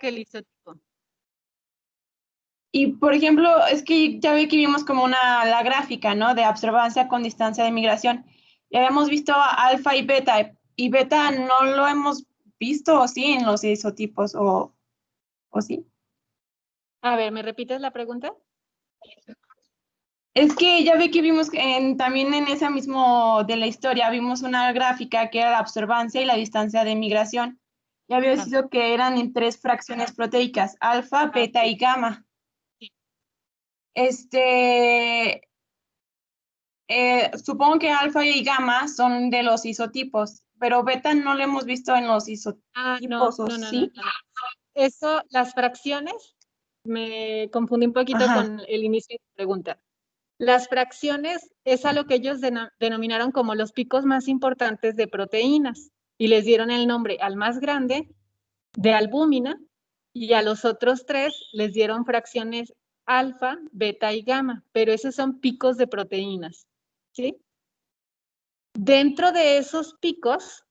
que el isotipo. Y, por ejemplo, es que ya ve que vimos como la gráfica, ¿no? De absorbancia con distancia de migración. Y habíamos visto alfa y beta no lo hemos visto, ¿o sí, en los isotipos, o sí? A ver, ¿me repites la pregunta? Es que ya ve que vimos también en esa mismo de la historia, vimos una gráfica que era la absorbancia y la distancia de migración. Ya había sido que eran en 3 fracciones proteicas, alfa, beta y gamma. Sí. Supongo que alfa y gamma son de los isotipos, pero beta no lo hemos visto en los isotipos, ¿o sí? No. Eso, las fracciones, me confundí un poquito con el inicio de la pregunta. Las fracciones es a lo que ellos denominaron como los picos más importantes de proteínas y les dieron el nombre al más grande de albúmina y a los otros 3 les dieron fracciones alfa, beta y gamma, pero esos son picos de proteínas, ¿sí? Dentro de esos picos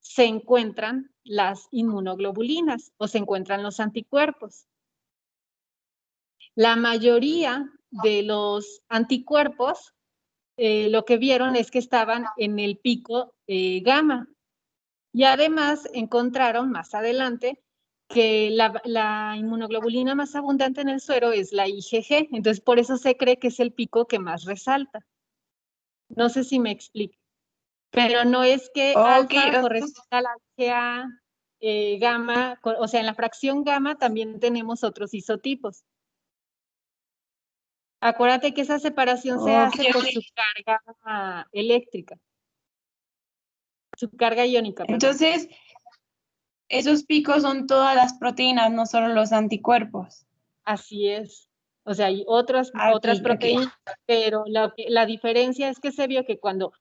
se encuentran las inmunoglobulinas o se encuentran los anticuerpos. La mayoría de los anticuerpos lo que vieron es que estaban en el pico gamma. Y además encontraron más adelante que la inmunoglobulina más abundante en el suero es la IgG. Entonces, por eso se cree que es el pico que más resalta. No sé si me explico. Pero no es que alfa corresponda a la IgA, gamma, o sea, en la fracción gamma también tenemos otros isotipos. Acuérdate que esa separación se hace por su carga eléctrica, su carga iónica. Entonces, esos picos son todas las proteínas, no solo los anticuerpos. Así es. O sea, hay otras proteínas, pero la diferencia es que se vio que cuando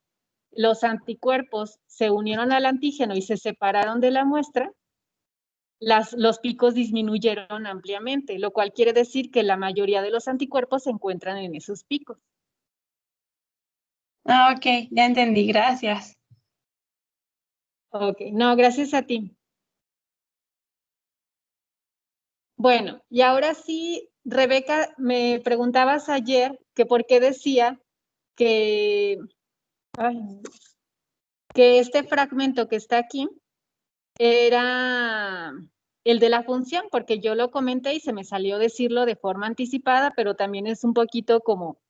los anticuerpos se unieron al antígeno y se separaron de la muestra, los picos disminuyeron ampliamente, lo cual quiere decir que la mayoría de los anticuerpos se encuentran en esos picos. Ok, ya entendí, gracias. Ok, no, gracias a ti. Bueno, y ahora sí, Rebeca, me preguntabas ayer que por qué decía que este fragmento que está aquí era el de la función, porque yo lo comenté y se me salió decirlo de forma anticipada, pero también es un poquito como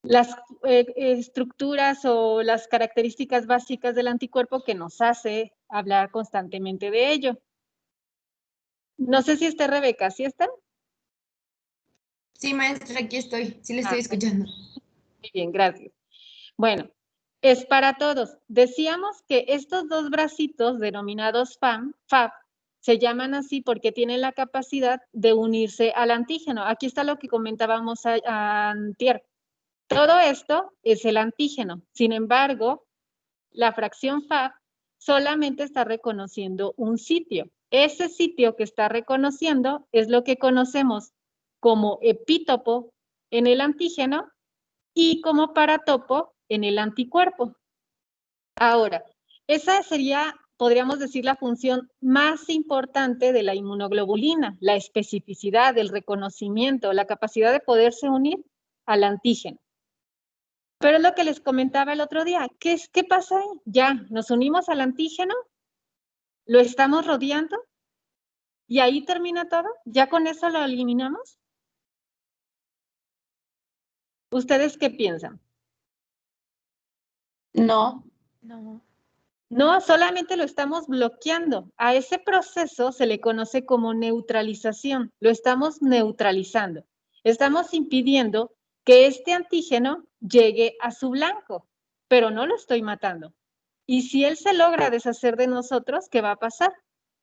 las estructuras o las características básicas del anticuerpo que nos hace hablar constantemente de ello. No sé si está Rebeca, ¿sí está? Sí, maestra, aquí estoy, sí le estoy escuchando. Muy bien, gracias. Bueno, es para todos. Decíamos que estos dos bracitos denominados FAB, se llaman así porque tienen la capacidad de unirse al antígeno. Aquí está lo que comentábamos antier. Todo esto es el antígeno. Sin embargo, la fracción FAB solamente está reconociendo un sitio. Ese sitio que está reconociendo es lo que conocemos como epítopo en el antígeno y como paratopo en el anticuerpo. Ahora, esa sería, podríamos decir, la función más importante de la inmunoglobulina, la especificidad, el reconocimiento, la capacidad de poderse unir al antígeno. Pero es lo que les comentaba el otro día, ¿qué pasa ahí? Ya, nos unimos al antígeno, lo estamos rodeando y ahí termina todo, ¿ya con eso lo eliminamos? ¿Ustedes qué piensan? No. No, solamente lo estamos bloqueando. A ese proceso se le conoce como neutralización. Lo estamos neutralizando. Estamos impidiendo que este antígeno llegue a su blanco, pero no lo estoy matando. Y si él se logra deshacer de nosotros, ¿qué va a pasar?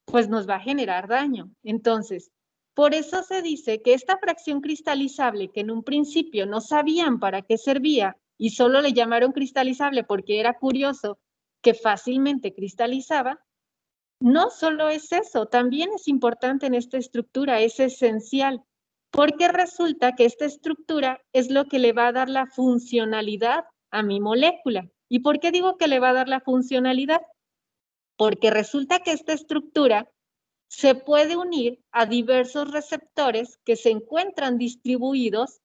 Pues nos va a generar daño. Entonces, por eso se dice que esta fracción cristalizable, que en un principio no sabían para qué servía y solo le llamaron cristalizable porque era curioso que fácilmente cristalizaba, no solo es eso, también es importante en esta estructura, es esencial, porque resulta que esta estructura es lo que le va a dar la funcionalidad a mi molécula. ¿Y por qué digo que le va a dar la funcionalidad? Porque resulta que esta estructura se puede unir a diversos receptores que se encuentran distribuidos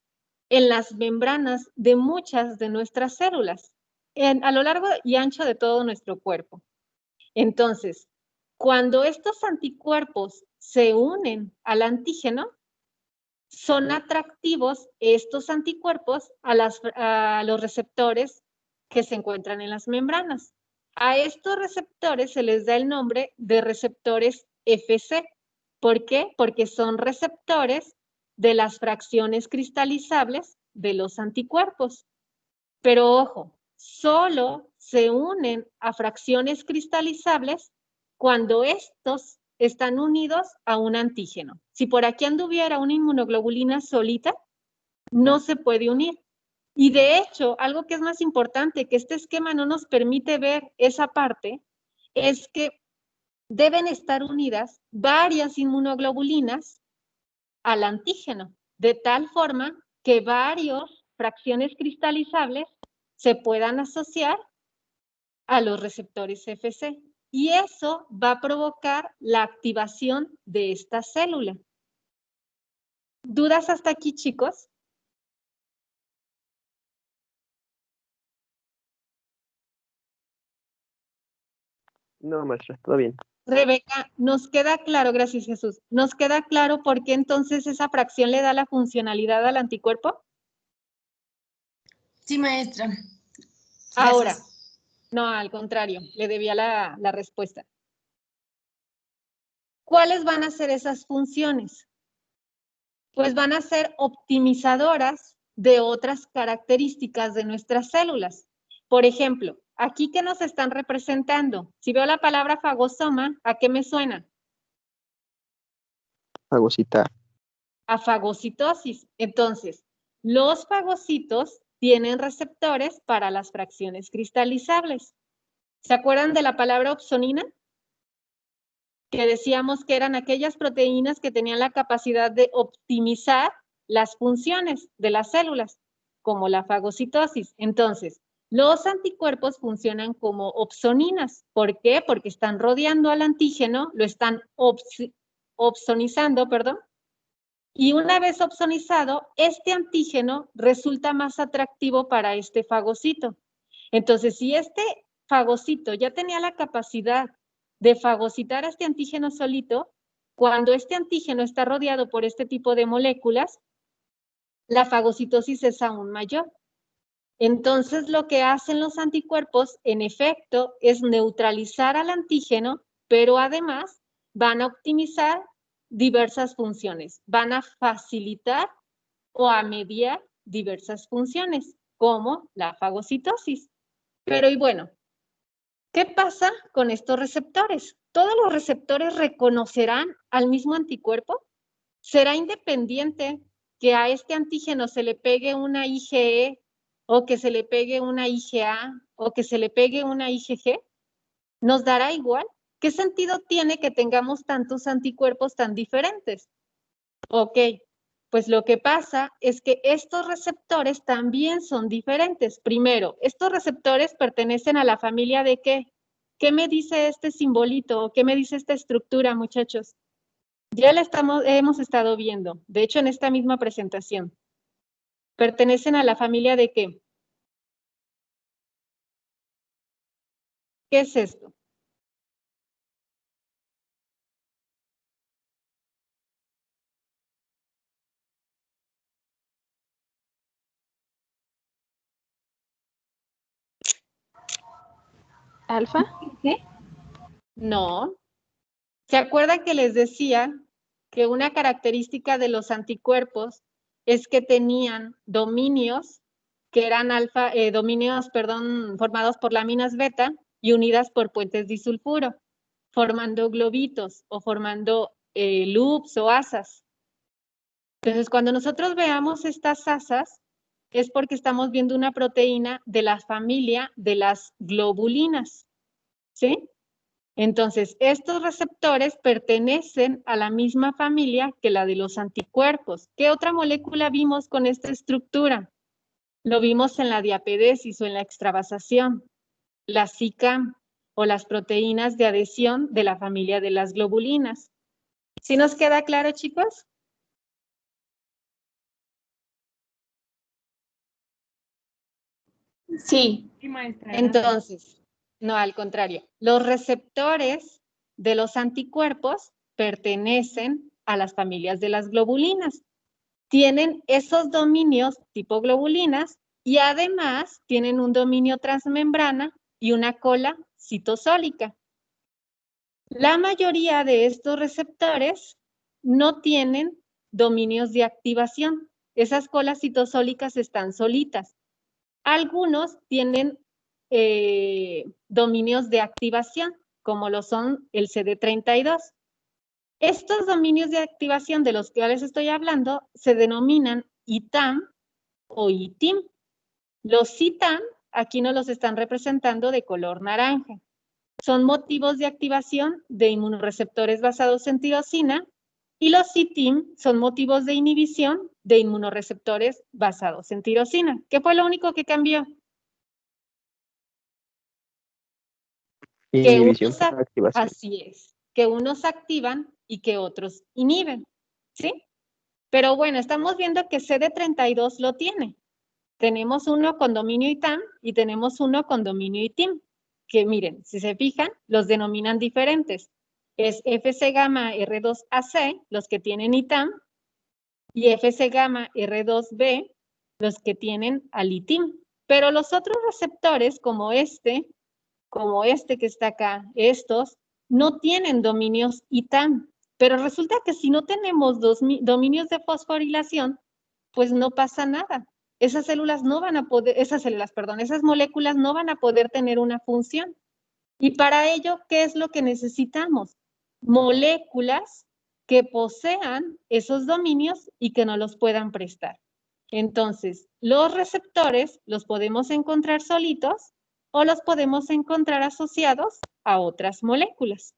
en las membranas de muchas de nuestras células, a lo largo y ancho de todo nuestro cuerpo. Entonces, cuando estos anticuerpos se unen al antígeno, son atractivos estos anticuerpos a los receptores que se encuentran en las membranas. A estos receptores se les da el nombre de receptores Fc. ¿Por qué? Porque son receptores de las fracciones cristalizables de los anticuerpos. Pero ojo, solo se unen a fracciones cristalizables cuando estos están unidos a un antígeno. Si por aquí anduviera una inmunoglobulina solita, no se puede unir. Y de hecho, algo que es más importante, que este esquema no nos permite ver esa parte, es que deben estar unidas varias inmunoglobulinas al antígeno, de tal forma que varias fracciones cristalizables se puedan asociar a los receptores Fc. Y eso va a provocar la activación de esta célula. ¿Dudas hasta aquí, chicos? No, maestra, todo bien. Rebeca, nos queda claro, gracias Jesús, nos queda claro por qué entonces esa fracción le da la funcionalidad al anticuerpo. Sí, maestra. Ahora, Gracias. no, al contrario, le debía la respuesta. ¿Cuáles van a ser esas funciones? Pues van a ser optimizadoras de otras características de nuestras células. Por ejemplo, aquí que nos están representando, si veo la palabra fagosoma, ¿a qué me suena? Fagocitar. A fagocitosis. Entonces, los fagocitos tienen receptores para las fracciones cristalizables. ¿Se acuerdan de la palabra opsonina? Que decíamos que eran aquellas proteínas que tenían la capacidad de optimizar las funciones de las células, como la fagocitosis. Entonces, los anticuerpos funcionan como opsoninas. ¿Por qué? Porque están rodeando al antígeno, lo están opsonizando, perdón, y una vez opsonizado, este antígeno resulta más atractivo para este fagocito. Entonces, si este fagocito ya tenía la capacidad de fagocitar a este antígeno solito, cuando este antígeno está rodeado por este tipo de moléculas, la fagocitosis es aún mayor. Entonces, lo que hacen los anticuerpos, en efecto, es neutralizar al antígeno, pero además van a optimizar diversas funciones, van a facilitar o a mediar diversas funciones, como la fagocitosis. Pero y bueno, ¿qué pasa con estos receptores? ¿Todos los receptores reconocerán al mismo anticuerpo? ¿Será independiente que a este antígeno se le pegue una IgE o que se le pegue una IgA o que se le pegue una IgG? ¿Nos dará igual? ¿Qué sentido tiene que tengamos tantos anticuerpos tan diferentes? Ok, pues lo que pasa es que estos receptores también son diferentes. Primero, estos receptores pertenecen a la familia de ¿qué? ¿Qué me dice este simbolito o qué me dice esta estructura, muchachos? Ya la hemos estado viendo, de hecho en esta misma presentación. ¿Pertenecen a la familia de qué? ¿Qué es esto? ¿Alfa? ¿Qué? No. ¿Se acuerdan que les decía que una característica de los anticuerpos es que tenían dominios que eran formados por láminas beta y unidas por puentes disulfuro, formando globitos o formando loops o asas? Entonces, cuando nosotros veamos estas asas, es porque estamos viendo una proteína de la familia de las globulinas, ¿sí? Entonces, estos receptores pertenecen a la misma familia que la de los anticuerpos. ¿Qué otra molécula vimos con esta estructura? Lo vimos en la diapedesis o en la extravasación, la SICAM o las proteínas de adhesión de la familia de las globulinas. ¿Sí nos queda claro, chicos? Sí. Sí, maestra. Entonces, no, al contrario, los receptores de los anticuerpos pertenecen a las familias de las globulinas. Tienen esos dominios tipo globulinas y además tienen un dominio transmembrana y una cola citosólica. La mayoría de estos receptores no tienen dominios de activación. Esas colas citosólicas están solitas. Algunos tienen dominios de activación, como lo son el CD32. Estos dominios de activación de los cuales estoy hablando se denominan ITAM o ITIM. Los ITAM aquí nos los están representando de color naranja. Son motivos de activación de inmunoreceptores basados en tirosina y los ITIM son motivos de inhibición de inmunoreceptores basados en tirosina. ¿Qué fue lo único que cambió? Que Inhibición unos, por activación. así es, que unos activan y que otros inhiben, ¿sí? Pero bueno, estamos viendo que CD32 lo tiene. Tenemos uno con dominio ITAM y tenemos uno con dominio ITIM, que miren, si se fijan, los denominan diferentes. Es FC gamma R2AC, los que tienen ITAM, y FC gamma R2B, los que tienen al ITIM. Pero los otros receptores, como este que está acá, estos, no tienen dominios ITAM. Pero resulta que si no tenemos dominios de fosforilación, pues no pasa nada. Esas células no van a poder, esas moléculas no van a poder tener una función. Y para ello, ¿qué es lo que necesitamos? Moléculas que posean esos dominios y que no los puedan prestar. Entonces, los receptores los podemos encontrar solitos o los podemos encontrar asociados a otras moléculas,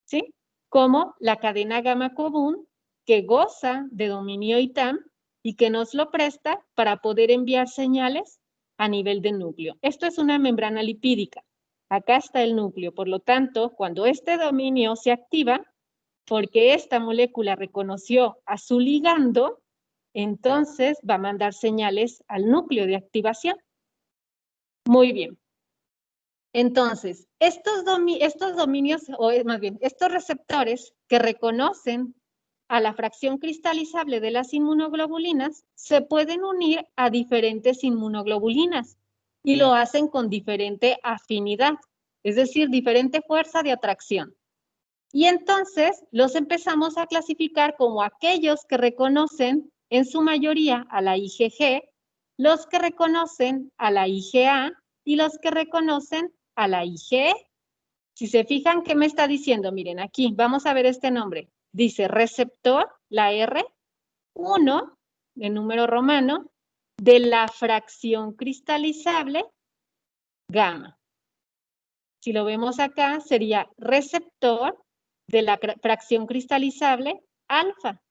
¿sí? Como la cadena gamma común, que goza de dominio ITAM y que nos lo presta para poder enviar señales a nivel de núcleo. Esto es una membrana lipídica. Acá está el núcleo. Por lo tanto, cuando este dominio se activa, porque esta molécula reconoció a su ligando, entonces va a mandar señales al núcleo de activación. Muy bien. Entonces, estos dominios, o más bien, estos receptores que reconocen a la fracción cristalizable de las inmunoglobulinas se pueden unir a diferentes inmunoglobulinas y lo hacen con diferente afinidad, es decir, diferente fuerza de atracción. Y entonces los empezamos a clasificar como aquellos que reconocen en su mayoría a la IgG, los que reconocen a la IgA y los que reconocen a la IgE. Si se fijan, ¿qué me está diciendo? Miren, aquí vamos a ver este nombre. Dice receptor, la R, 1, de número romano, de la fracción cristalizable gamma. Si lo vemos acá, sería receptor de la fracción cristalizable alfa,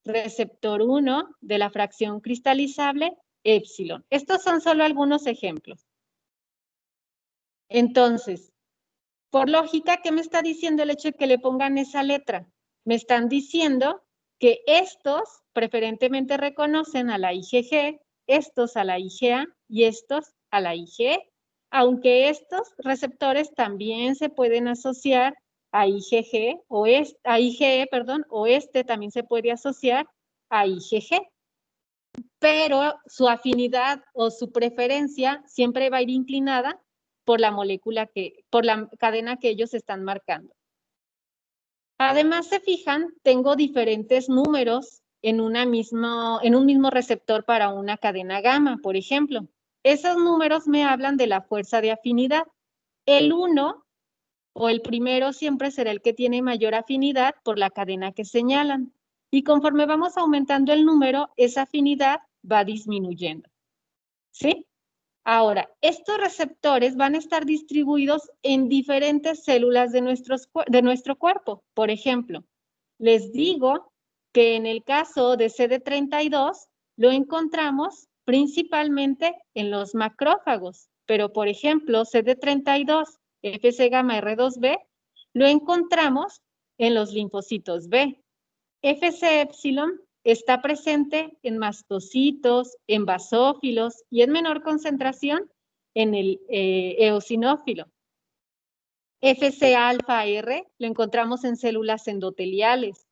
receptor 1 de la fracción cristalizable épsilon. Estos son solo algunos ejemplos. Entonces, por lógica, ¿qué me está diciendo el hecho de que le pongan esa letra? Me están diciendo que estos preferentemente reconocen a la IgG, estos a la IgA y estos a la IgE, aunque estos receptores también se pueden asociar a IgG o a IgE, perdón, o este también se puede asociar a IgG. Pero su afinidad o su preferencia siempre va a ir inclinada por la molécula por la cadena que ellos están marcando. Además, se fijan, tengo diferentes números en un mismo receptor para una cadena gamma, por ejemplo. Esos números me hablan de la fuerza de afinidad. El 1 o el primero siempre será el que tiene mayor afinidad por la cadena que señalan. Y conforme vamos aumentando el número, esa afinidad va disminuyendo. ¿Sí? Ahora, estos receptores van a estar distribuidos en diferentes células de nuestro cuerpo. Por ejemplo, les digo que en el caso de CD32 lo encontramos principalmente en los macrófagos, pero por ejemplo, CD32, FC gamma R2B, lo encontramos en los linfocitos B, Fc epsilon está presente en mastocitos, en basófilos y en menor concentración en el eosinófilo. Fc alfa R lo encontramos en células endoteliales.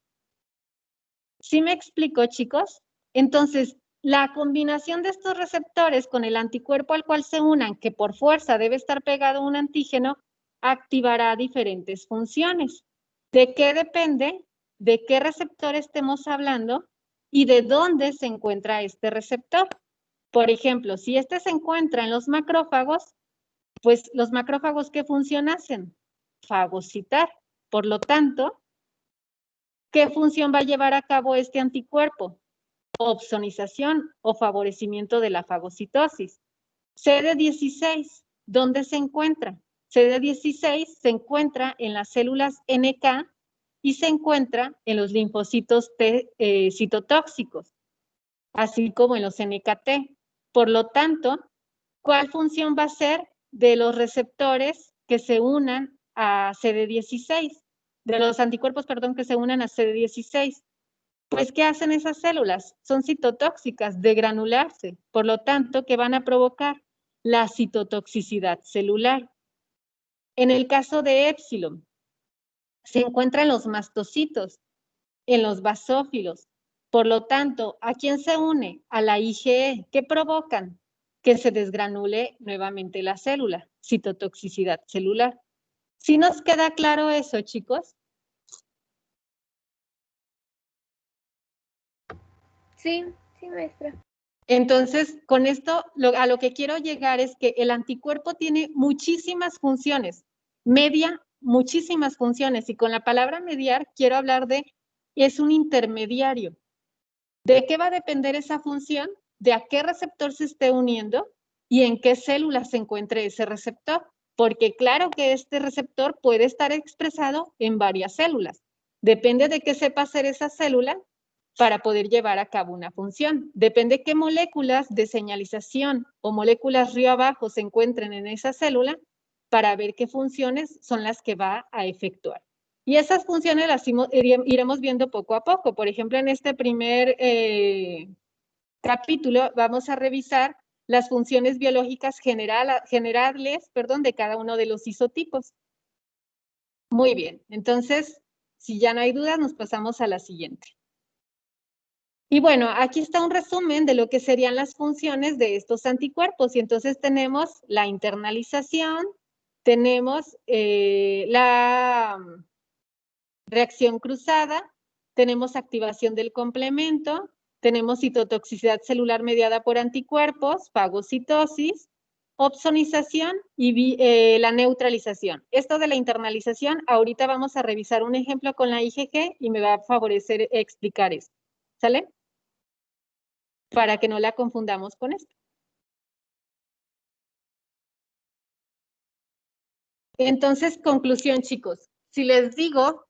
¿Sí me explico, chicos? Entonces, la combinación de estos receptores con el anticuerpo al cual se unan, que por fuerza debe estar pegado a un antígeno, activará diferentes funciones. ¿De qué depende? De qué receptor estemos hablando y de dónde se encuentra este receptor. Por ejemplo, si este se encuentra en los macrófagos, pues los macrófagos, ¿qué función hacen? Fagocitar. Por lo tanto, ¿qué función va a llevar a cabo este anticuerpo? Opsonización o favorecimiento de la fagocitosis. CD16, ¿dónde se encuentra? CD16 se encuentra en las células NK y se encuentra en los linfocitos T citotóxicos, así como en los NKT. Por lo tanto, ¿cuál función va a ser de los receptores que se unan a CD16? De los anticuerpos, perdón, que se unan a CD16. Pues, ¿qué hacen esas células? Son citotóxicas, degranularse. Por lo tanto, ¿qué van a provocar? La citotoxicidad celular. En el caso de Epsilon, se encuentra en los mastocitos, en los basófilos. Por lo tanto, ¿a quién se une? A la IgE. ¿Qué provocan? Que se desgranule nuevamente la célula, citotoxicidad celular. ¿Sí nos queda claro eso, chicos? Sí, sí, maestra. Entonces, con esto, a lo que quiero llegar es que el anticuerpo tiene muchísimas funciones, media muchísimas funciones, y con la palabra mediar quiero hablar de, es un intermediario. ¿De qué va a depender esa función? De a qué receptor se esté uniendo y en qué célula se encuentre ese receptor, porque claro que este receptor puede estar expresado en varias células. Depende de qué sepa hacer esa célula para poder llevar a cabo una función. Depende qué moléculas de señalización o moléculas río abajo se encuentren en esa célula para ver qué funciones son las que va a efectuar. Y esas funciones las iremos viendo poco a poco. Por ejemplo, en este primer capítulo vamos a revisar las funciones biológicas generales de cada uno de los isotipos. Muy bien, entonces, si ya no hay dudas, nos pasamos a la siguiente. Y bueno, aquí está un resumen de lo que serían las funciones de estos anticuerpos. Y entonces tenemos la internalización, tenemos la reacción cruzada, tenemos activación del complemento, tenemos citotoxicidad celular mediada por anticuerpos, fagocitosis, opsonización y la neutralización. Esto de la internalización, ahorita vamos a revisar un ejemplo con la IgG y me va a favorecer explicar esto. ¿Sale? Para que no la confundamos con esto. Entonces, conclusión, chicos. Si les digo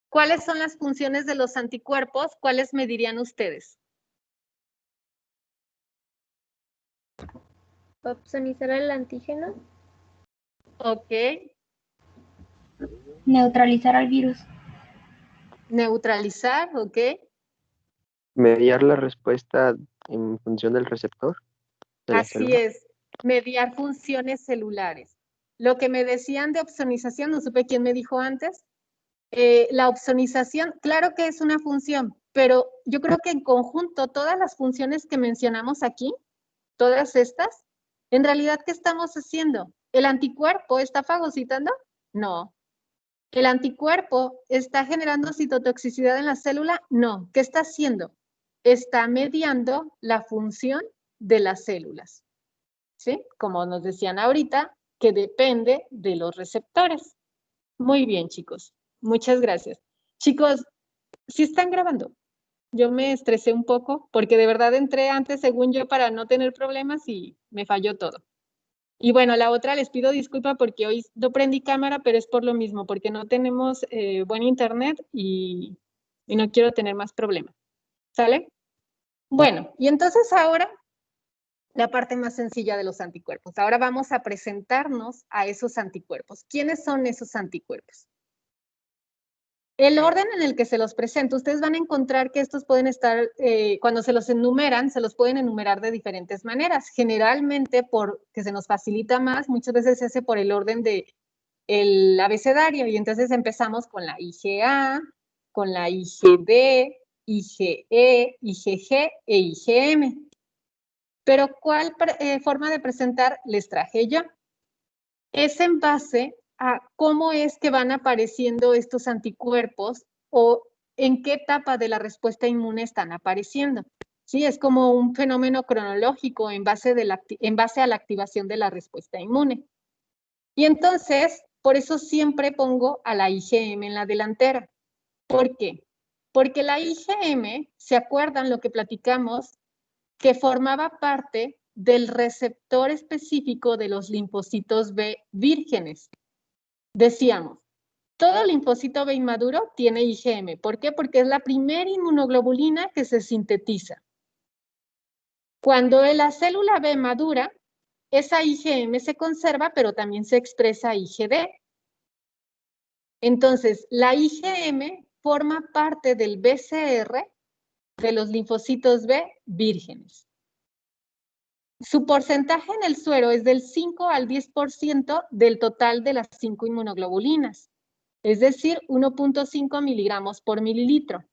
cuáles son las funciones de los anticuerpos, ¿cuáles me dirían ustedes? Opsonizar el antígeno. Ok. Neutralizar al virus. Neutralizar, ok. Mediar la respuesta en función del receptor de la Así célula. es, mediar funciones celulares. Lo que me decían de opsonización, no supe quién me dijo antes. La opsonización, claro que es una función, pero yo creo que en conjunto todas las funciones que mencionamos aquí, todas estas, en realidad, ¿qué estamos haciendo? ¿El anticuerpo está fagocitando? No. ¿El anticuerpo está generando citotoxicidad en la célula? No. ¿Qué está haciendo? Está mediando la función de las células. ¿Sí? Como nos decían ahorita, que depende de los receptores. Muy bien, chicos. Muchas gracias. Chicos, ¿sí están grabando? Yo me estresé un poco porque de verdad entré antes, según yo, para no tener problemas y me falló todo. Y bueno, la otra, les pido disculpa porque hoy no prendí cámara, pero es por lo mismo, porque no tenemos buen internet y no quiero tener más problemas. ¿Sale? Bueno, y entonces ahora la parte más sencilla de los anticuerpos. Ahora vamos a presentarnos a esos anticuerpos. ¿Quiénes son esos anticuerpos? El orden en el que se los presento, ustedes van a encontrar que estos pueden estar, cuando se los enumeran, se los pueden enumerar de diferentes maneras. Generalmente, porque se nos facilita más, muchas veces se hace por el orden del abecedario. Y entonces empezamos con la IGA, con la IGD, IGE, IGG e IGM. Pero ¿cuál forma de presentar les traje yo? Es en base a cómo es que van apareciendo estos anticuerpos o en qué etapa de la respuesta inmune están apareciendo. Sí, es como un fenómeno cronológico en base a la activación de la respuesta inmune. Y entonces, por eso siempre pongo a la IgM en la delantera. ¿Por qué? Porque la IgM, ¿se acuerdan lo que platicamos? Que formaba parte del receptor específico de los linfocitos B vírgenes. Decíamos, todo linfocito B inmaduro tiene IgM. ¿Por qué? Porque es la primera inmunoglobulina que se sintetiza. Cuando la célula B madura, esa IgM se conserva, pero también se expresa IgD. Entonces, la IgM forma parte del BCR de los linfocitos B vírgenes. Su porcentaje en el suero es del 5 al 10% del total de las 5 inmunoglobulinas, es decir, 1.5 miligramos por mililitro.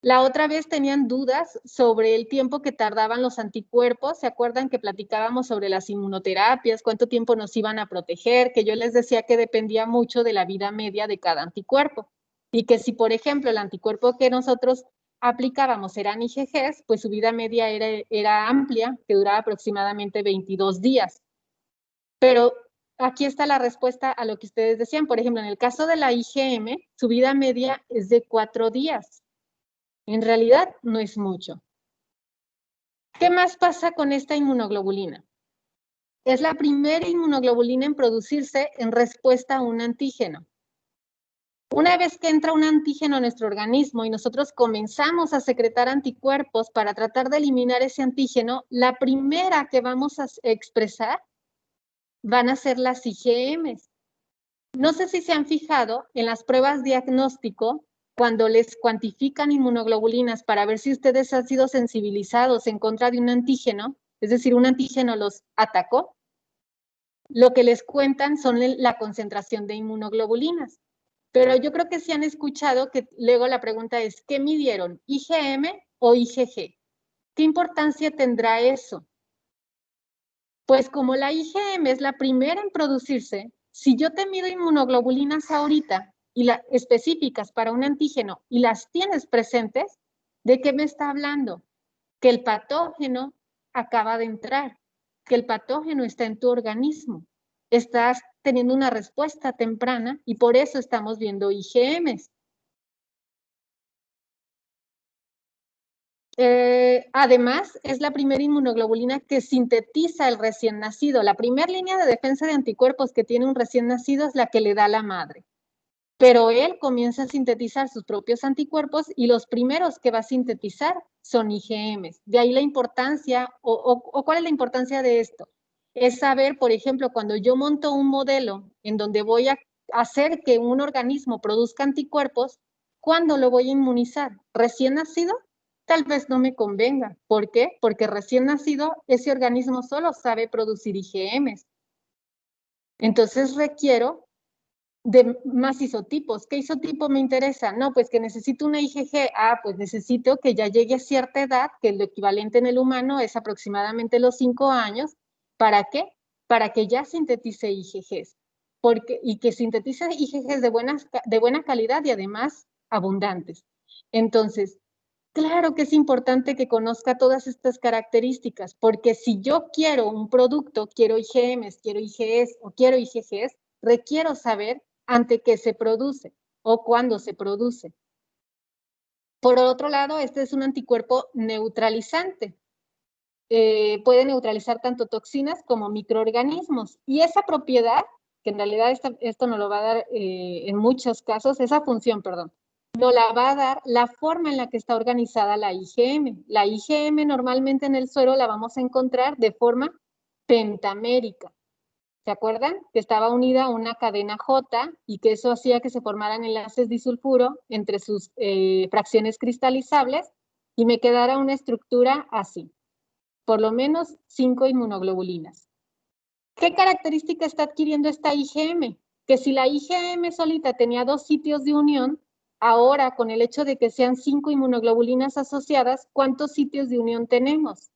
La otra vez tenían dudas sobre el tiempo que tardaban los anticuerpos. ¿Se acuerdan que platicábamos sobre las inmunoterapias? ¿Cuánto tiempo nos iban a proteger? Que yo les decía que dependía mucho de la vida media de cada anticuerpo. Y que si, por ejemplo, el anticuerpo que nosotros aplicábamos eran IgGs, pues su vida media era amplia, que duraba aproximadamente 22 días. Pero aquí está la respuesta a lo que ustedes decían. Por ejemplo, en el caso de la IgM, su vida media es de 4 días. En realidad, no es mucho. ¿Qué más pasa con esta inmunoglobulina? Es la primera inmunoglobulina en producirse en respuesta a un antígeno. Una vez que entra un antígeno a nuestro organismo y nosotros comenzamos a secretar anticuerpos para tratar de eliminar ese antígeno, la primera que vamos a expresar van a ser las IgMs. No sé si se han fijado en las pruebas diagnóstico, cuando les cuantifican inmunoglobulinas para ver si ustedes han sido sensibilizados en contra de un antígeno, es decir, un antígeno los atacó, lo que les cuentan son la concentración de inmunoglobulinas. Pero yo creo que sí han escuchado que luego la pregunta es, ¿qué midieron? ¿IgM o IgG? ¿Qué importancia tendrá eso? Pues como la IgM es la primera en producirse, si yo te mido inmunoglobulinas ahorita y las específicas para un antígeno y las tienes presentes, ¿de qué me está hablando? Que el patógeno acaba de entrar, que el patógeno está en tu organismo. Estás teniendo una respuesta temprana y por eso estamos viendo IgMs. Además, es la primera inmunoglobulina que sintetiza el recién nacido. La primera línea de defensa de anticuerpos que tiene un recién nacido es la que le da la madre. Pero él comienza a sintetizar sus propios anticuerpos y los primeros que va a sintetizar son IgMs. De ahí la importancia, o ¿cuál es la importancia de esto? Es saber, por ejemplo, cuando yo monto un modelo en donde voy a hacer que un organismo produzca anticuerpos, ¿cuándo lo voy a inmunizar? ¿Recién nacido? Tal vez no me convenga. ¿Por qué? Porque recién nacido ese organismo solo sabe producir IgMs. Entonces requiero de más isotipos. ¿Qué isotipo me interesa? No, pues que necesito una IgG. Ah, pues necesito que ya llegue a cierta edad, que lo equivalente en el humano es aproximadamente los 5 años. ¿Para qué? Para que ya sintetice IgGs. Y que sintetice IgGs de buena calidad y además abundantes. Entonces, claro que es importante que conozca todas estas características, porque si yo quiero un producto, quiero IgMs, quiero IgEs o quiero IgGs, requiero saber ante qué se produce o cuándo se produce. Por otro lado, este es un anticuerpo neutralizante. Puede neutralizar tanto toxinas como microorganismos. Y esa propiedad, que en realidad esto nos lo va a dar en muchos casos, esa función, perdón, nos la va a dar la forma en la que está organizada la IgM. La IgM normalmente en el suero la vamos a encontrar de forma pentamérica. ¿Se acuerdan? Que estaba unida a una cadena J y que eso hacía que se formaran enlaces disulfuro entre sus fracciones cristalizables y me quedara una estructura así, por lo menos 5 inmunoglobulinas. ¿Qué característica está adquiriendo esta IgM? Que si la IgM solita tenía 2 sitios de unión, ahora con el hecho de que sean 5 inmunoglobulinas asociadas, ¿cuántos sitios de unión tenemos?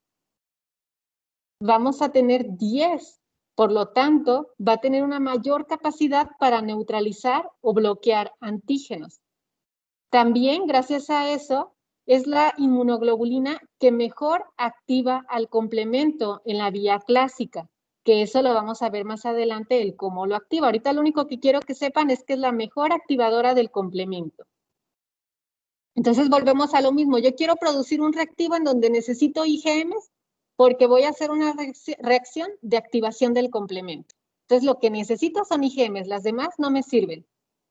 Vamos a tener 10. Por lo tanto, va a tener una mayor capacidad para neutralizar o bloquear antígenos. También, gracias a eso, es la inmunoglobulina que mejor activa al complemento en la vía clásica, que eso lo vamos a ver más adelante, el cómo lo activa. Ahorita lo único que quiero que sepan es que es la mejor activadora del complemento. Entonces volvemos a lo mismo. Yo quiero producir un reactivo en donde necesito IgMs porque voy a hacer una reacción de activación del complemento. Entonces lo que necesito son IgMs, las demás no me sirven.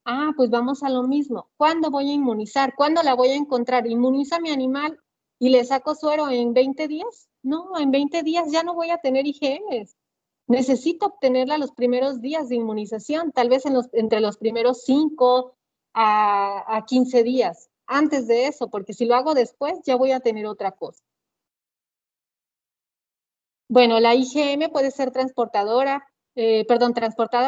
Ah, pues vamos a lo mismo. ¿Cuándo voy a inmunizar? ¿Cuándo la voy a encontrar? ¿Inmunizo a mi animal y le saco suero en 20 días? No, en 20 días ya no voy a tener IgMs. Necesito obtenerla los primeros días de inmunización, tal vez entre los primeros 5 a 15 días. Antes de eso, porque si lo hago después ya voy a tener otra cosa. Bueno, la IgM puede ser transportada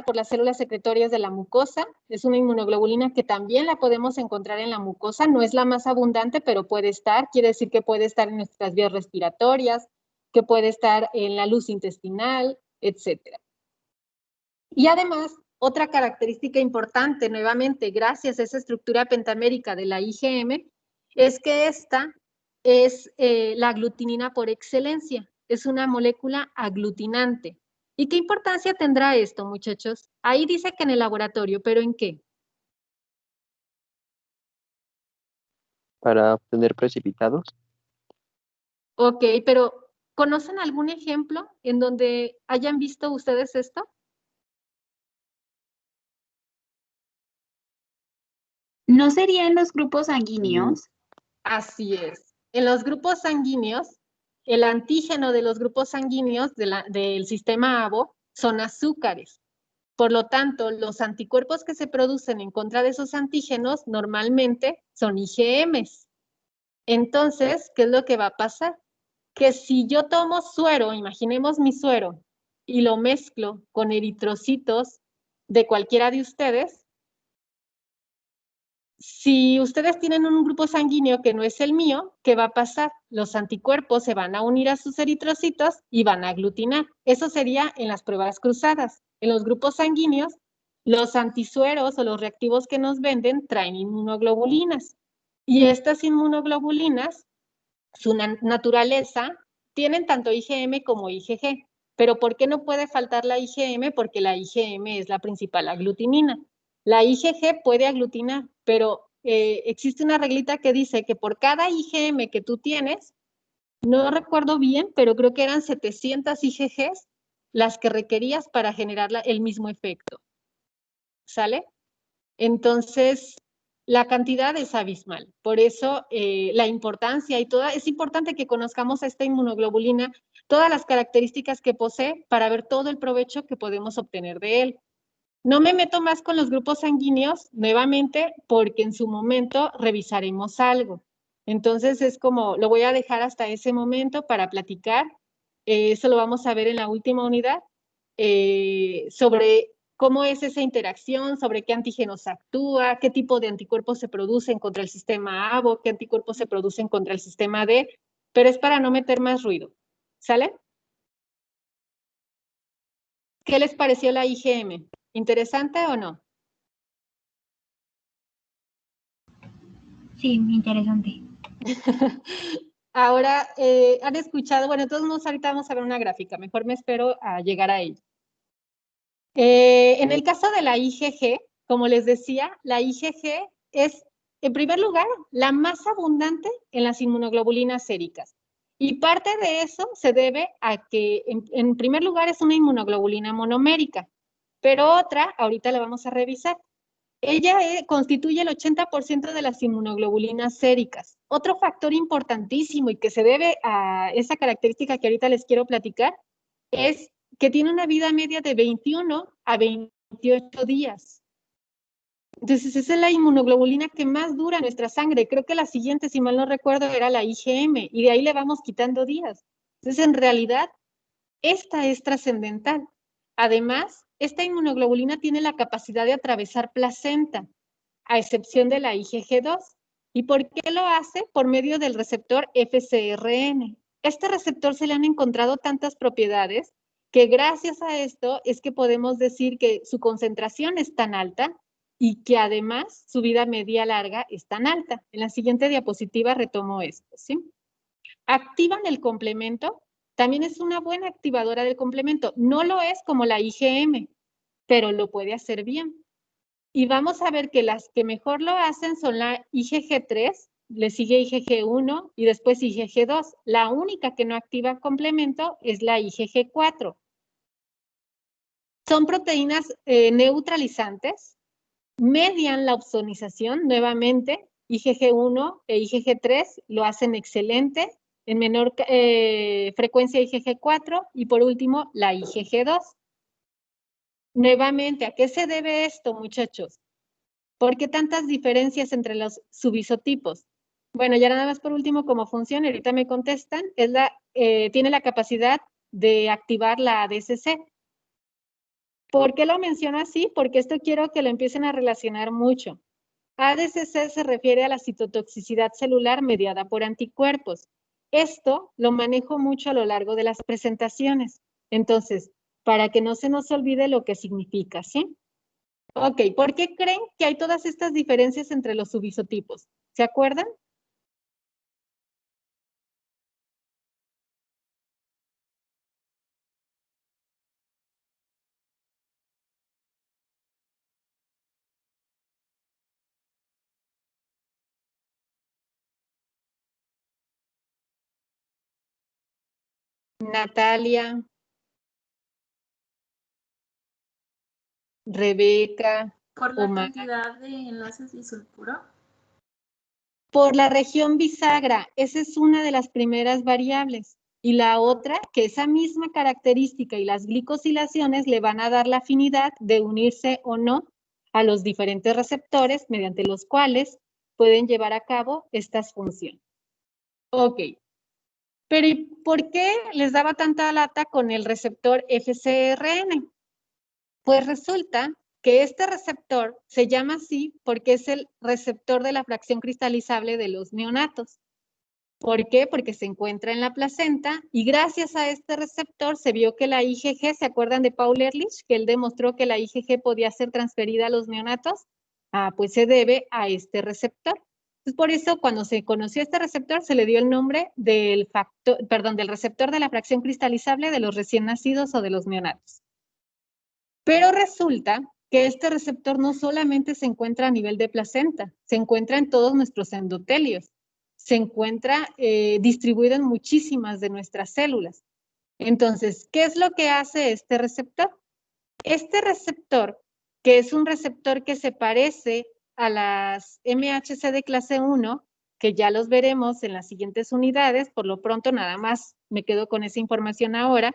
por las células secretorias de la mucosa. Es una inmunoglobulina que también la podemos encontrar en la mucosa. No es la más abundante, pero puede estar. Quiere decir que puede estar en nuestras vías respiratorias, que puede estar en la luz intestinal, etc. Y además, otra característica importante, nuevamente, gracias a esa estructura pentamérica de la IgM, es que esta es la aglutinina por excelencia. Es una molécula aglutinante. ¿Y qué importancia tendrá esto, muchachos? Ahí dice que en el laboratorio, ¿pero en qué? Para obtener precipitados. Ok, pero ¿conocen algún ejemplo en donde hayan visto ustedes esto? ¿No serían los grupos sanguíneos? Así es. En los grupos sanguíneos, el antígeno de los grupos sanguíneos del sistema ABO son azúcares. Por lo tanto, los anticuerpos que se producen en contra de esos antígenos normalmente son IgMs. Entonces, ¿qué es lo que va a pasar? Que si yo tomo suero, imaginemos mi suero, y lo mezclo con eritrocitos de cualquiera de ustedes, si ustedes tienen un grupo sanguíneo que no es el mío, ¿qué va a pasar? Los anticuerpos se van a unir a sus eritrocitos y van a aglutinar. Eso sería en las pruebas cruzadas. En los grupos sanguíneos, los antisueros o los reactivos que nos venden traen inmunoglobulinas. Y estas inmunoglobulinas, su naturaleza, tienen tanto IgM como IgG. Pero ¿por qué no puede faltar la IgM? Porque la IgM es la principal aglutinina. La IgG puede aglutinar, pero existe una reglita que dice que por cada IgM que tú tienes, no recuerdo bien, pero creo que eran 700 IgGs las que requerías para generar el mismo efecto. ¿Sale? Entonces, la cantidad es abismal. Por eso, la importancia es importante que conozcamos a esta inmunoglobulina, todas las características que posee para ver todo el provecho que podemos obtener de él. No me meto más con los grupos sanguíneos, nuevamente, porque en su momento revisaremos algo. Entonces es como, lo voy a dejar hasta ese momento para platicar. Eso lo vamos a ver en la última unidad, sobre cómo es esa interacción, sobre qué antígenos actúa, qué tipo de anticuerpos se producen contra el sistema ABO, qué anticuerpos se producen contra el sistema D, pero es para no meter más ruido. ¿Sale? ¿Qué les pareció la IgM? ¿Interesante o no? Sí, interesante. Ahora, han escuchado, bueno, todos modos ahorita vamos a ver una gráfica, mejor me espero a llegar a ella. En el caso de la IgG, como les decía, la IgG es, en primer lugar, la más abundante en las inmunoglobulinas séricas. Y parte de eso se debe a que, en primer lugar, es una inmunoglobulina monomérica, pero otra, ahorita la vamos a revisar. Ella constituye el 80% de las inmunoglobulinas séricas. Otro factor importantísimo y que se debe a esa característica que ahorita les quiero platicar es que tiene una vida media de 21 a 28 días. Entonces, esa es la inmunoglobulina que más dura en nuestra sangre. Creo que la siguiente, si mal no recuerdo, era la IgM, y de ahí le vamos quitando días. Entonces, en realidad, esta es trascendental. Además, esta inmunoglobulina tiene la capacidad de atravesar placenta, a excepción de la IgG2. ¿Y por qué lo hace? Por medio del receptor FcRn. Este receptor se le han encontrado tantas propiedades que gracias a esto es que podemos decir que su concentración es tan alta y que además su vida media larga es tan alta. En la siguiente diapositiva retomo esto, ¿sí? Activan el complemento. También es una buena activadora del complemento. No lo es como la IgM, pero lo puede hacer bien. Y vamos a ver que las que mejor lo hacen son la IgG3, le sigue IgG1 y después IgG2. La única que no activa complemento es la IgG4. Son proteínas neutralizantes, median la opsonización nuevamente. IgG1 e IgG3 lo hacen excelente, en menor frecuencia IgG4 y por último la IgG2. Nuevamente, ¿a qué se debe esto, muchachos? ¿Por qué tantas diferencias entre los subisotipos? Bueno, ya nada más por último, como funciona, ahorita me contestan, tiene la capacidad de activar la ADCC. ¿Por qué lo menciono así? Porque esto quiero que lo empiecen a relacionar mucho. ADCC se refiere a la citotoxicidad celular mediada por anticuerpos. Esto lo manejo mucho a lo largo de las presentaciones. Entonces, para que no se nos olvide lo que significa, ¿sí? Ok, ¿por qué creen que hay todas estas diferencias entre los subisotipos? ¿Se acuerdan? Natalia, Rebeca, Por la Omar. cantidad de enlaces disulfuro. Por la región bisagra, esa es una de las primeras variables. Y la otra, que esa misma característica y las glicosilaciones le van a dar la afinidad de unirse o no a los diferentes receptores mediante los cuales pueden llevar a cabo estas funciones. Ok. Pero ¿y por qué les daba tanta lata con el receptor FcRn? Pues resulta que este receptor se llama así porque es el receptor de la fracción cristalizable de los neonatos. ¿Por qué? Porque se encuentra en la placenta y gracias a este receptor se vio que la IgG, ¿se acuerdan de Paul Ehrlich? Que él demostró que la IgG podía ser transferida a los neonatos. Pues se debe a este receptor. Entonces, por eso cuando se conoció este receptor se le dio el nombre del receptor de la fracción cristalizable de los recién nacidos o de los neonatos. Pero resulta que este receptor no solamente se encuentra a nivel de placenta, se encuentra en todos nuestros endotelios, se encuentra distribuido en muchísimas de nuestras células. Entonces, ¿qué es lo que hace este receptor? Este receptor, que es un receptor que se parece a las MHC de clase 1, que ya los veremos en las siguientes unidades, por lo pronto nada más me quedo con esa información ahora.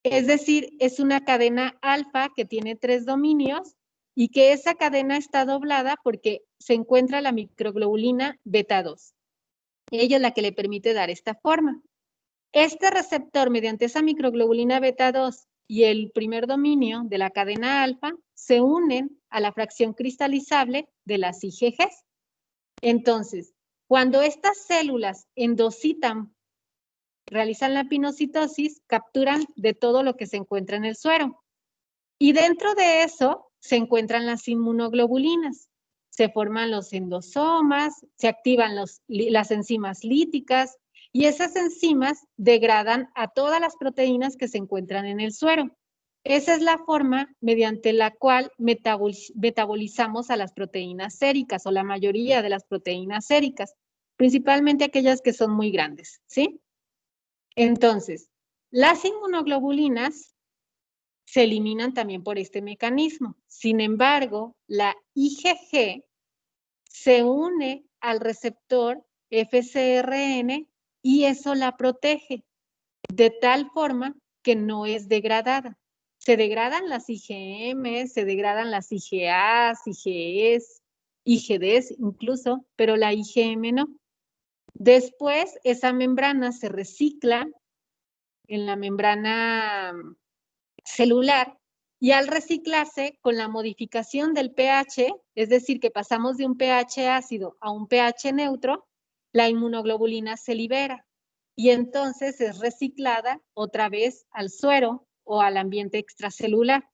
Es decir, es una cadena alfa que tiene 3 dominios y que esa cadena está doblada porque se encuentra la microglobulina beta 2. Ella es la que le permite dar esta forma. Este receptor, mediante esa microglobulina beta 2 y el primer dominio de la cadena alfa, se unen a la fracción cristalizable de las IgGs. Entonces, cuando estas células endocitan, realizan la pinocitosis, capturan de todo lo que se encuentra en el suero. Y dentro de eso se encuentran las inmunoglobulinas. Se forman los endosomas, se activan las enzimas líticas y esas enzimas degradan a todas las proteínas que se encuentran en el suero. Esa es la forma mediante la cual metabolizamos a las proteínas séricas o la mayoría de las proteínas séricas, principalmente aquellas que son muy grandes, ¿sí? Entonces, las inmunoglobulinas se eliminan también por este mecanismo. Sin embargo, la IgG se une al receptor FcRn y eso la protege, de tal forma que no es degradada. Se degradan las IgM, se degradan las IgAs, IgEs, IgDs incluso, pero la IgM no. Después, esa membrana se recicla en la membrana celular y al reciclarse con la modificación del pH, es decir, que pasamos de un pH ácido a un pH neutro, la inmunoglobulina se libera y entonces es reciclada otra vez al suero o al ambiente extracelular.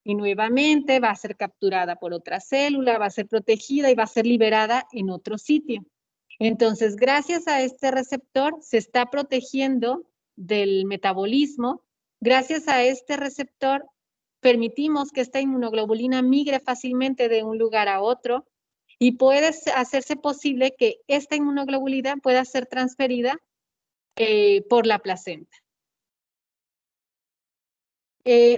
Y nuevamente va a ser capturada por otra célula, va a ser protegida y va a ser liberada en otro sitio. Entonces, gracias a este receptor se está protegiendo del metabolismo. Gracias a este receptor permitimos que esta inmunoglobulina migre fácilmente de un lugar a otro y puede hacerse posible que esta inmunoglobulina pueda ser transferida por la placenta.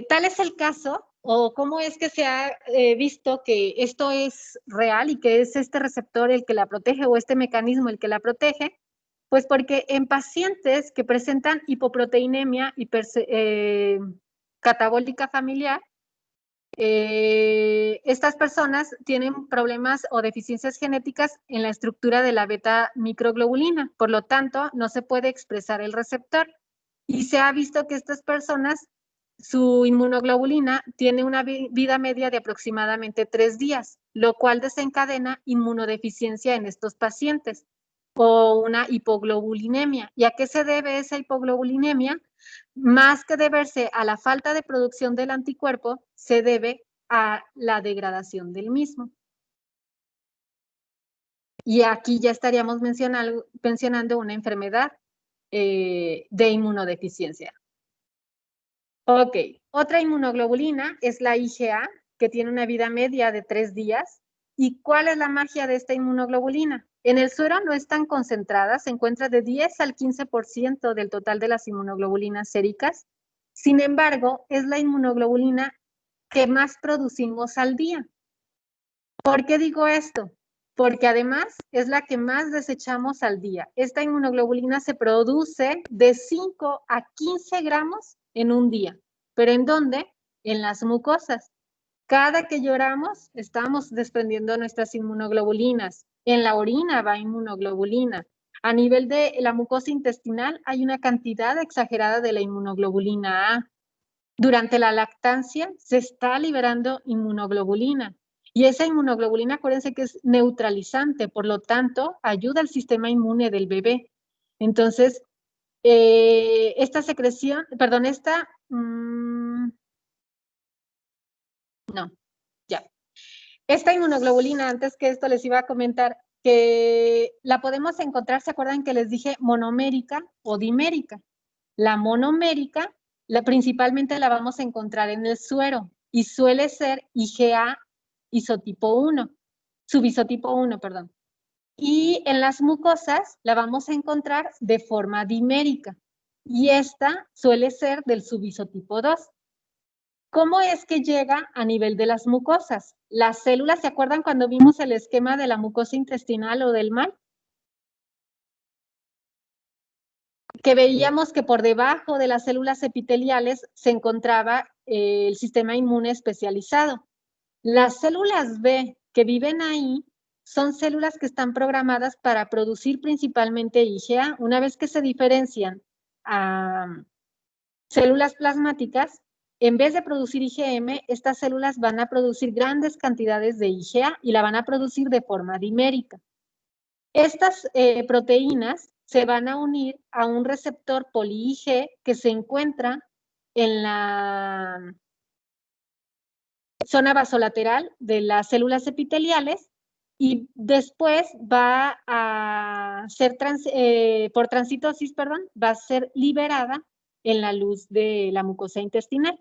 Tal es el caso, o cómo es que se ha visto que esto es real y que es este receptor el que la protege o este mecanismo el que la protege, pues porque en pacientes que presentan hipoproteinemia catabólica familiar, estas personas tienen problemas o deficiencias genéticas en la estructura de la beta microglobulina, por lo tanto, no se puede expresar el receptor. Y se ha visto que estas personas, su inmunoglobulina tiene una vida media de aproximadamente 3 días, lo cual desencadena inmunodeficiencia en estos pacientes o una hipoglobulinemia. ¿Y a qué se debe esa hipoglobulinemia? Más que deberse a la falta de producción del anticuerpo, se debe a la degradación del mismo. Y aquí ya estaríamos mencionando una enfermedad de inmunodeficiencia. Ok, otra inmunoglobulina es la IgA, que tiene una vida media de 3 días. ¿Y cuál es la magia de esta inmunoglobulina? En el suero no es tan concentrada, se encuentra de 10 al 15% del total de las inmunoglobulinas séricas. Sin embargo, es la inmunoglobulina que más producimos al día. ¿Por qué digo esto? Porque además es la que más desechamos al día. Esta inmunoglobulina se produce de 5 a 15 gramos en un día. ¿Pero en dónde? En las mucosas. Cada que lloramos, estamos desprendiendo nuestras inmunoglobulinas. En la orina va inmunoglobulina. A nivel de la mucosa intestinal hay una cantidad exagerada de la inmunoglobulina A. Durante la lactancia se está liberando inmunoglobulina. Y esa inmunoglobulina, acuérdense que es neutralizante, por lo tanto, ayuda al sistema inmune del bebé. Entonces, esta secreción, perdón, esta inmunoglobulina, antes que esto les iba a comentar que la podemos encontrar, ¿se acuerdan que les dije monomérica o dimérica? La monomérica, principalmente la vamos a encontrar en el suero y suele ser IgA isotipo 1, subisotipo 1, perdón. Y en las mucosas la vamos a encontrar de forma dimérica y esta suele ser del subisotipo 2. ¿Cómo es que llega a nivel de las mucosas? Las células, ¿se acuerdan cuando vimos el esquema de la mucosa intestinal o del mal? Que veíamos que por debajo de las células epiteliales se encontraba el sistema inmune especializado. Las células B que viven ahí son células que están programadas para producir principalmente IgA. Una vez que se diferencian a células plasmáticas, en vez de producir IgM, estas células van a producir grandes cantidades de IgA y la van a producir de forma dimérica. Estas proteínas se van a unir a un receptor poli-Ig que se encuentra en la zona vasolateral de las células epiteliales y después va a ser, por transitosis, va a ser liberada en la luz de la mucosa intestinal.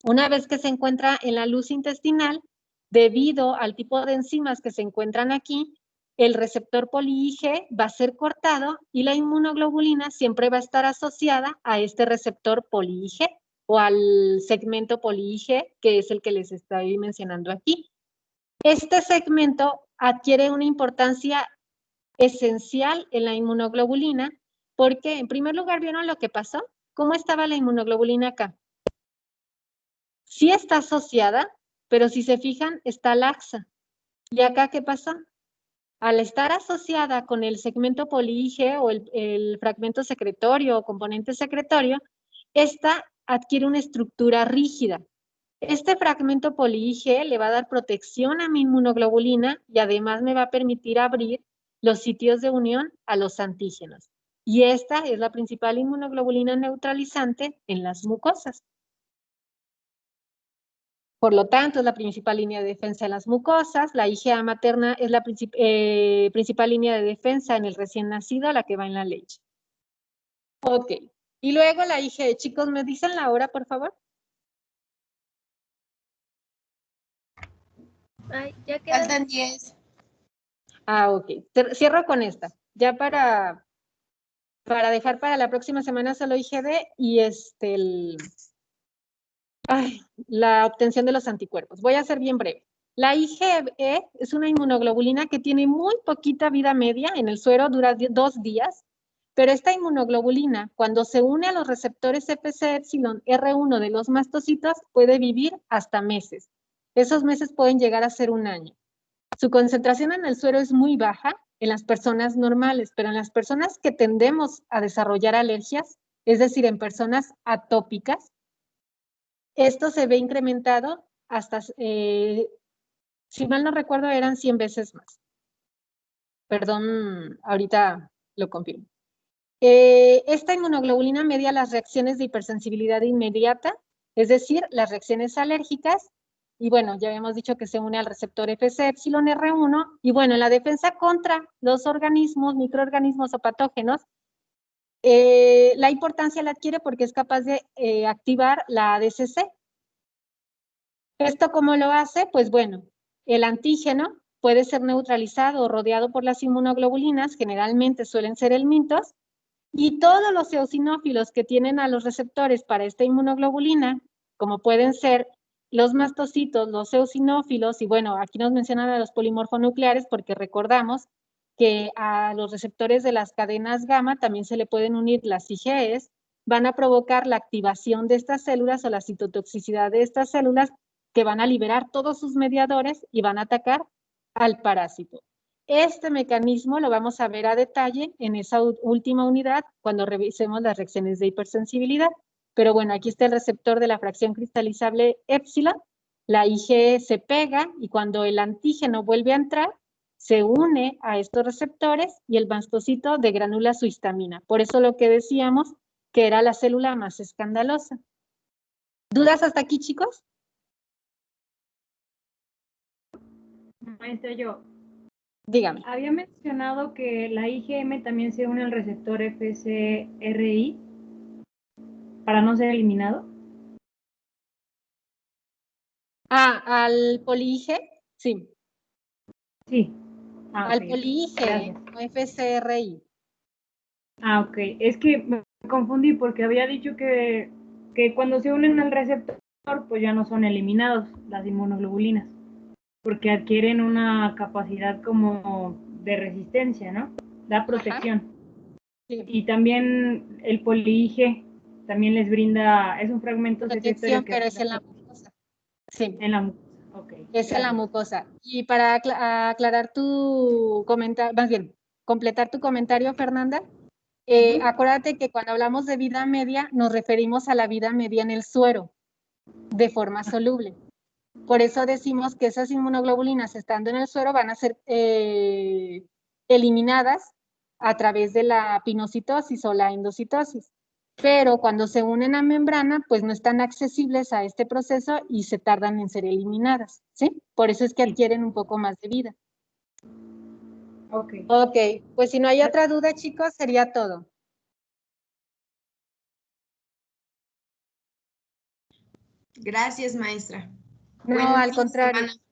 Una vez que se encuentra en la luz intestinal, debido al tipo de enzimas que se encuentran aquí, el receptor poli-Ig va a ser cortado y la inmunoglobulina siempre va a estar asociada a este receptor poli-Ig o al segmento poli-Ig, que es el que les estoy mencionando aquí. Este segmento adquiere una importancia esencial en la inmunoglobulina porque, en primer lugar, ¿vieron lo que pasó? ¿cómo estaba la inmunoglobulina acá? Sí está asociada, pero si se fijan, está laxa. ¿Y acá qué pasa? Al estar asociada con el segmento poli-IG o el fragmento secretorio o componente secretorio, esta adquiere una estructura rígida. Este fragmento poli-IG le va a dar protección a mi inmunoglobulina y además me va a permitir abrir los sitios de unión a los antígenos. Y esta es la principal inmunoglobulina neutralizante en las mucosas. Por lo tanto, es la principal línea de defensa en las mucosas. La IgA materna es la principal línea de defensa en el recién nacido, la que va en la leche. Ok. Y luego la IgE. Chicos, ¿me dicen la hora, por favor? Ay, ya quedan. Faltan 10. Ah, ok. Cierro con esta. Ya para dejar para la próxima semana solo IgD y la obtención de los anticuerpos. Voy a ser bien breve. La IgE es una inmunoglobulina que tiene muy poquita vida media en el suero, dura 2 días, pero esta inmunoglobulina, cuando se une a los receptores Fc-epsilon R1 de los mastocitos, puede vivir hasta meses. Esos meses pueden llegar a ser 1 año. Su concentración en el suero es muy baja en las personas normales, pero en las personas que tendemos a desarrollar alergias, es decir, en personas atópicas, esto se ve incrementado hasta, si mal no recuerdo, eran 100 veces más. Perdón, ahorita lo confirmo. Esta inmunoglobulina media las reacciones de hipersensibilidad inmediata, es decir, las reacciones alérgicas, y bueno, ya habíamos dicho que se une al receptor Fc-epsilon R1, y bueno, en la defensa contra los organismos, microorganismos o patógenos, la importancia la adquiere porque es capaz de activar la ADCC. ¿Esto cómo lo hace? Pues bueno, el antígeno puede ser neutralizado o rodeado por las inmunoglobulinas, generalmente suelen ser helmintos, y todos los eosinófilos que tienen a los receptores para esta inmunoglobulina, como pueden ser los mastocitos, los eosinófilos, y bueno, aquí nos mencionan a los polimorfonucleares porque recordamos que a los receptores de las cadenas gamma también se le pueden unir las IgEs, van a provocar la activación de estas células o la citotoxicidad de estas células que van a liberar todos sus mediadores y van a atacar al parásito. Este mecanismo lo vamos a ver a detalle en esa última unidad cuando revisemos las reacciones de hipersensibilidad. Pero bueno, aquí está el receptor de la fracción cristalizable epsilon, la IgE se pega y cuando el antígeno vuelve a entrar, se une a estos receptores y el mastocito degranula su histamina. Por eso lo que decíamos que era la célula más escandalosa. ¿Dudas hasta aquí, chicos? Maestra, yo Dígame. había mencionado que la IgM también se une al receptor FcRI para no ser eliminado. Ah, ¿al poli-IG? Sí. Sí. Al Ok, poli-IG, gracias. no FcRI. Ah, ok. Es que me confundí porque había dicho que cuando se unen al receptor, pues ya no son eliminados las inmunoglobulinas, porque adquieren una capacidad como de resistencia, ¿no? Da protección. Sí. Y también el poli-IG también les brinda, es un fragmento secretorio Protección, pero es en la mucosa. Sí. En la mucosa, ok. Es en la mucosa. Y para aclarar tu comentario, más bien, completar tu comentario, Fernanda, acuérdate que cuando hablamos de vida media, nos referimos a la vida media en el suero, de forma soluble. Por eso decimos que esas inmunoglobulinas, estando en el suero, van a ser eliminadas a través de la pinocitosis o la endocitosis. Pero cuando se unen a membrana, pues no están accesibles a este proceso y se tardan en ser eliminadas, ¿sí? Por eso es que adquieren un poco más de vida. Ok. Ok, pues si no hay otra duda, chicos, sería todo. Gracias, maestra. No, Buen al fin de contrario. semana.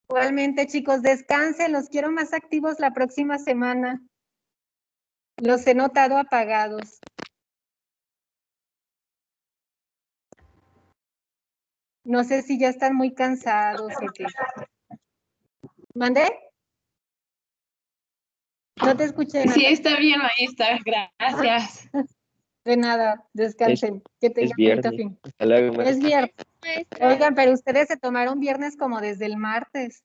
Igualmente, chicos, descansen, los quiero más activos la próxima semana. Los he notado apagados. No sé si ya están muy cansados o qué. ¿Mandé? No te escuché, Sí, Natalia. está bien, maestra, gracias. De nada, descansen. Que tengan bonito viernes. fin. Hasta luego, maestra. Es viernes. Maestra, Oigan, pero ustedes se tomaron viernes como desde el martes.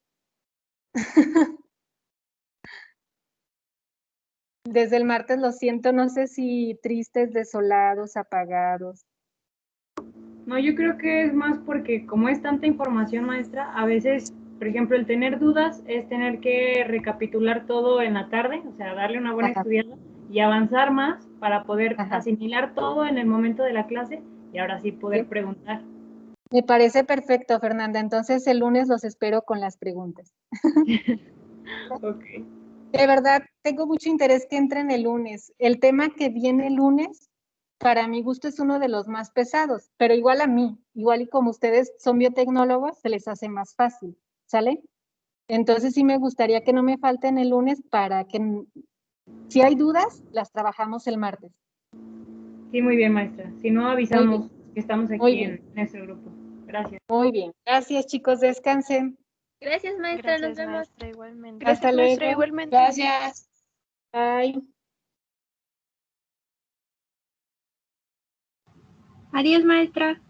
Desde el martes lo siento, no sé si tristes, desolados, apagados. No, yo creo que es más porque como es tanta información, maestra, a veces, por ejemplo, el tener dudas es tener que recapitular todo en la tarde, o sea, darle una buena Ajá. estudiada y avanzar más para poder Ajá. asimilar todo en el momento de la clase y ahora sí poder Sí. preguntar. Me parece perfecto, Fernanda. Entonces el lunes los espero con las preguntas. Ok. De verdad, tengo mucho interés que entren el lunes. El tema que viene el lunes, para mi gusto, es uno de los más pesados, pero igual a mí, igual y como ustedes son biotecnólogos, se les hace más fácil, ¿sale? Entonces sí me gustaría que no me falten el lunes para que, si hay dudas, las trabajamos el martes. Sí, muy bien, maestra. Si no, avisamos que estamos Muy aquí bien. en nuestro grupo. Gracias. Muy bien. Gracias, chicos. Descansen. gracias, maestra, nos Gracias, vemos. maestra, igualmente. Hasta Gracias, maestra, luego. igualmente. Gracias. Bye. Adiós, maestra.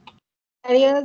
Adiós.